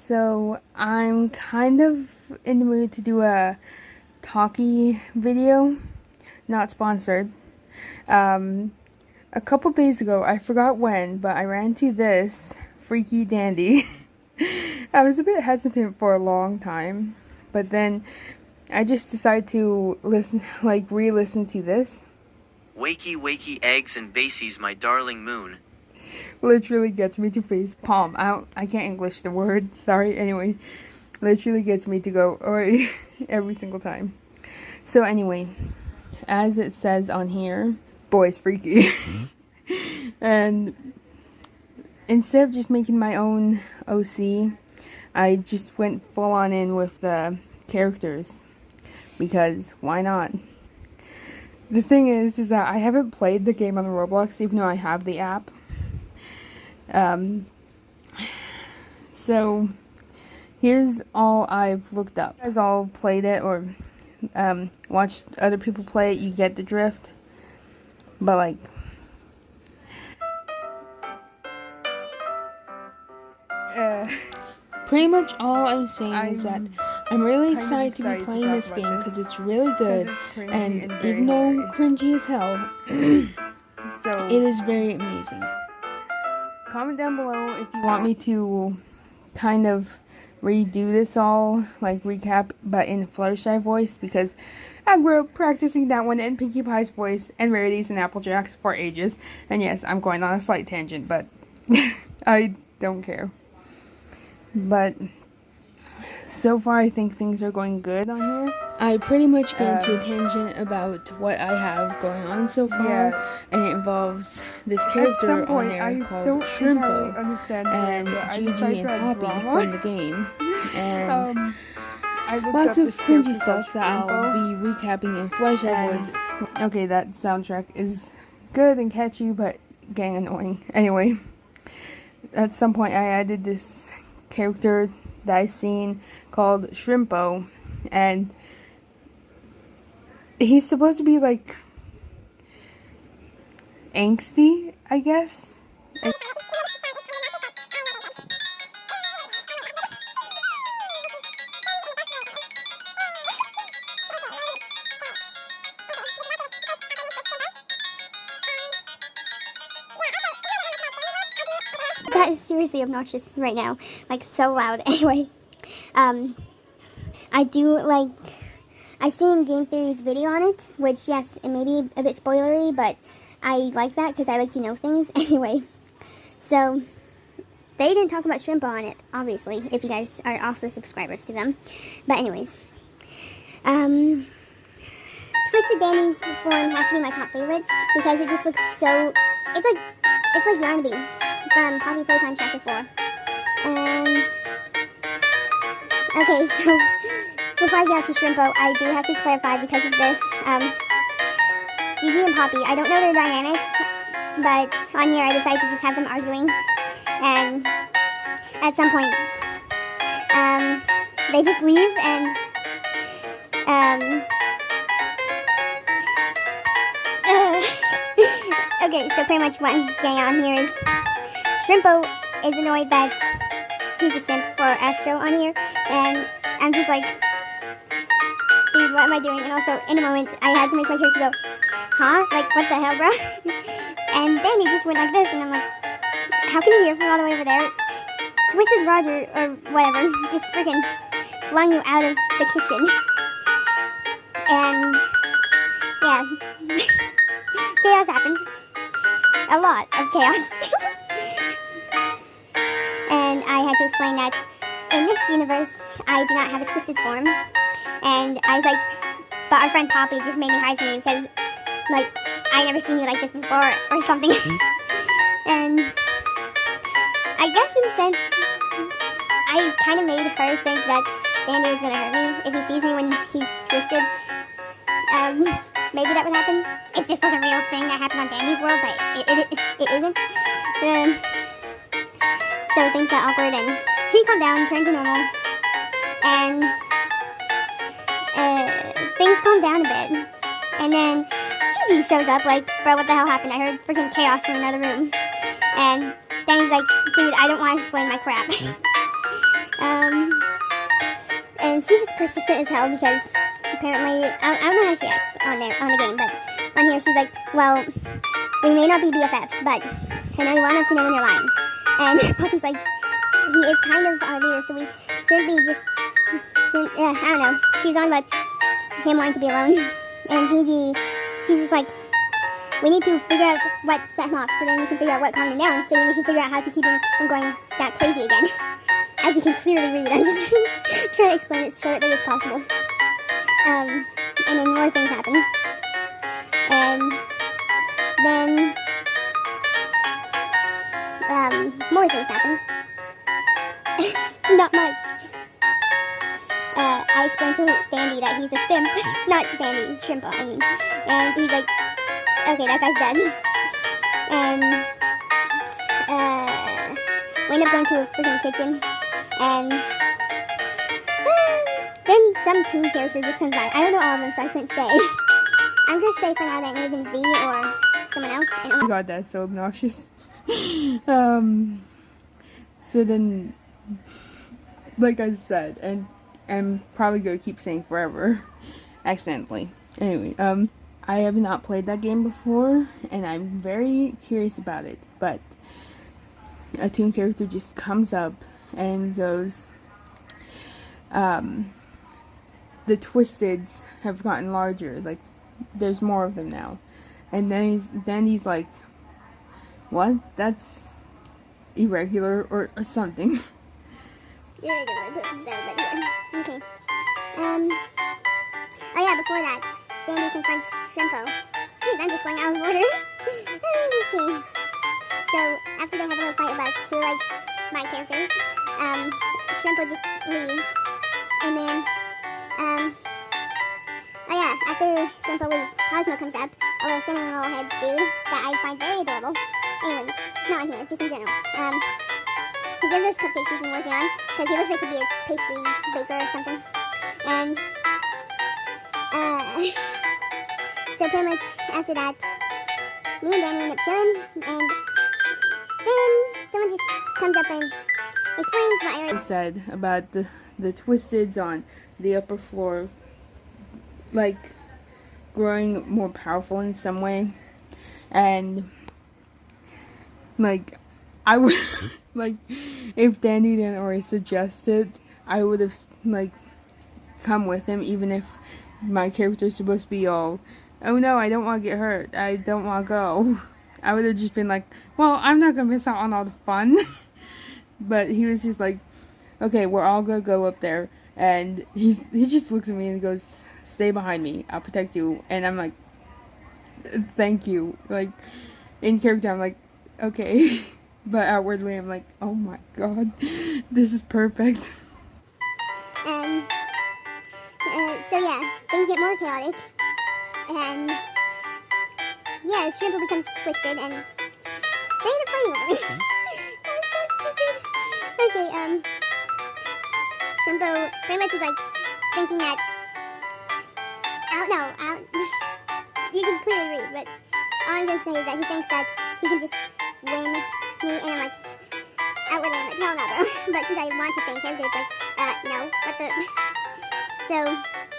So I'm kind of in the mood to do a Talkie video, not sponsored. A couple days ago, I forgot when, but I ran into this freaky dandy. I was a bit hesitant for a long time, but then I just decided to re-listen to this. Wakey, wakey, eggs and bases, my darling moon. Literally gets me to face palm. I can't English the word, sorry. Anyway, literally gets me to go oi every single time. So anyway, as it says on here, boy's freaky. And instead of just making my own OC, I just went full on in with the characters, because why not? The thing is that I haven't played the game on Roblox, even though I have the app. So here's all I've looked up. You guys all played it or watched other people play it, you get the drift. But like, pretty much all I'm saying is that I'm really excited to be playing this game because it's really good, and even though cringy as hell, so it is very amazing. Comment down below if you want me to kind of redo this all, like recap, but in Fluttershy voice, because I grew up practicing that one in Pinkie Pie's voice and Rarity's and Applejack's for ages. And yes, I'm going on a slight tangent, but I don't care. But so far I think things are going good on here. I pretty much get into a tangent about what I have going on so far, and it involves this character on there called Shrimpo, and Gigi and Poppy from the game, and lots of cringy stuff that I'll be recapping in Fluttershy voice. Okay, that soundtrack is good and catchy, but getting annoying. Anyway, at some point I added this character that I've seen called Shrimpo, and he's supposed to be like angsty, I guess. That is seriously obnoxious right now, like so loud. Anyway, I've seen Game Theory's video on it, which yes, it may be a bit spoilery, but I like that because I like to know things. Anyway, so they didn't talk about Shrimpo on it, obviously, if you guys are also subscribers to them. But anyways, Twisted Danny's form has to be my top favorite because it just looks so, it's like Yarnaby from Poppy Playtime Chapter 4. Okay, so before I get to Shrimpo, I do have to clarify because of this. Gigi and Poppy, I don't know their dynamics, but on here I decided to just have them arguing, and at some point, they just leave, and, okay, so pretty much what I'm getting on here is Shrimpo is annoyed that he's a simp for Astro on here, and I'm just like, dude, what am I doing? And also, in a moment, I had to make my character go, huh? Like, what the hell, bro? And then he just went like this, and I'm like, how can you hear from all the way over there? Twisted Roger, or whatever, just freaking flung you out of the kitchen. And, yeah, chaos happened. A lot of chaos. And I had to explain that in this universe, I do not have a twisted form. And I was like, but our friend Poppy just made me hide from you because, like, I never seen you like this before or something. And I guess in a sense, I kind of made her think that Dandy was going to hurt me if he sees me when he's twisted. Maybe that would happen if this was a real thing that happened on Dandy's world, but it isn't. So things got awkward, and he calmed down, turned to normal, and things calmed down a bit. And then Gigi shows up like, bro, what the hell happened? I heard freaking chaos from another room. And then he's like, dude, I don't want to explain my crap. and she's just persistent as hell because apparently, I don't know how she acts on the game, but on here she's like, well, we may not be BFFs, but I know you well enough to know when you're lying. And Poppy's like, he is kind of our leader, so we should be just, I don't know. She's on about him wanting to be alone. And Gigi, she's just like, we need to figure out what set him off, so then we can figure out what calmed him down, so then we can figure out how to keep him from going that crazy again. As you can clearly read, I'm just trying to explain it as shortly as possible. And then more things happen. And then, more things happen. Not much. I explained to Dandy that he's a simp. Not Dandy, Shrimpo, I mean. And he's like, okay, that guy's dead. And, we end up going to a freaking kitchen. And then some toon character just comes by. I don't know all of them, so I couldn't say. I'm gonna say for now that it may have been V or someone else. And oh my god, that's so obnoxious. So then, like I said, and I'm probably gonna keep saying forever, accidentally. Anyway, I have not played that game before, and I'm very curious about it. But a toon character just comes up and goes, the Twisteds have gotten larger, like there's more of them now. And then he's like, what? That's irregular or something. Okay. Oh yeah, before that, Dandy confronts Shrimpo. Jeez, I'm just going out of order. Okay. So after they have a little fight about who likes my character, Shrimpo just leaves. And then, oh yeah, after Shrimpo leaves, Cosmo comes up, a little cinnamon roll head dude that I find very adorable. Anyways, not on here, just in general. He gives us cupcakes he's been working on, because he looks like he'd be a pastry baker or something. And, so pretty much after that, me and Danny end up chilling, and then someone just comes up and explains what I said about the Twisteds on the upper floor, like, growing more powerful in some way. And, like, I would, like, if Danny didn't already suggest it, I would have, like, come with him, even if my character's supposed to be all, oh no, I don't want to get hurt, I don't want to go. I would have just been like, well, I'm not going to miss out on all the fun. But he was just like, okay, we're all going to go up there. And he just looks at me and goes, stay behind me, I'll protect you. And I'm like, thank you. Like, in character, I'm like, okay. But outwardly, I'm like, oh my god, this is perfect. So yeah, things get more chaotic. And yeah, Shrimpo becomes twisted and they end up fighting over me. That was so stupid. Okay, Shrimpo pretty much is like thinking that, you can clearly read, but all I'm going to say is that he thinks that he can just win me, and I'm like, outwardly I'm like, hell no, bro. But since I want to stay in character, it's like, no, what the... So,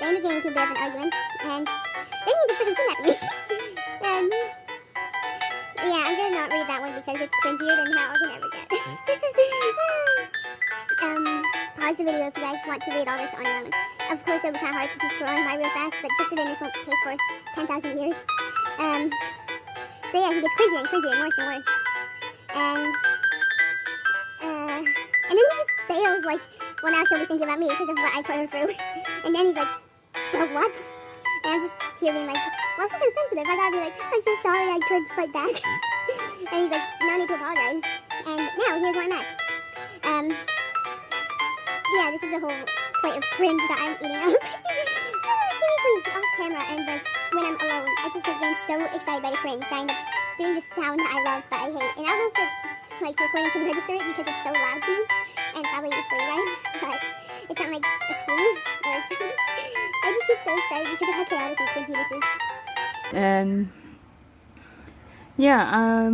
they end up getting into a bit of an argument, and they need to freaking kidnap me. And, yeah, I'm going to not read that one because it's cringier than hell can ever get. Pause the video if you guys want to read all this on your own. Of course, it would be kind of hard to keep scrolling by real fast, but just so then this won't take for 10,000 years. So yeah, he gets cringier and cringier and worse and worse. And then he just bails like, well now she'll be thinking about me because of what I put her through. And then he's like, bro, what? And I'm just here being like, well since I'm sensitive, I gotta be like, I'm so sorry, I could fight back. And he's like, no need to apologize. And now, here's where I'm at. Yeah, this is the whole plate of cringe that I'm eating up. Seriously, off camera and like, when I'm alone, I just like getting so excited by the cringe that I end up doing the sound that I love but I hate. And I don't know if the like recording can register it because it's so loud to me, and probably for you guys, but it's not like a squeeze or something. I just get so excited because of how chaotic and cringy this is. And yeah,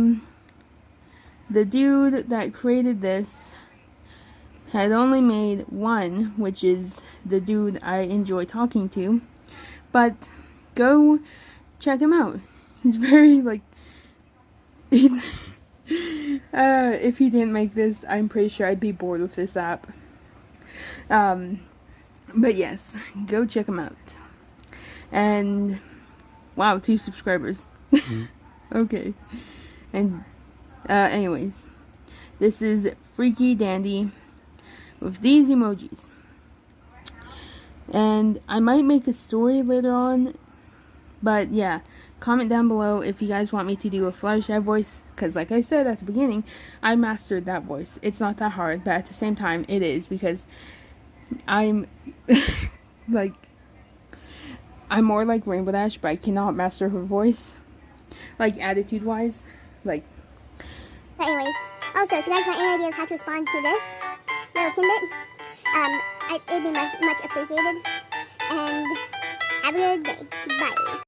the dude that created this had only made one, which is the dude I enjoy talking to. But go check him out. He's very, like, if he didn't make this, I'm pretty sure I'd be bored with this app. But yes, go check him out. And wow, 2 subscribers. Okay. And anyways, this is Freaky Dandy with these emojis. And I might make a story later on, but yeah, comment down below if you guys want me to do a Fluttershy voice, because like I said at the beginning, I mastered that voice. It's not that hard, but at the same time it is, because I'm like, I'm more like Rainbow Dash, but I cannot master her voice, like attitude wise, like. But anyways, also if you guys want any ideas how to respond to this little tidbit, it'd be much appreciated. And have a good day. Bye.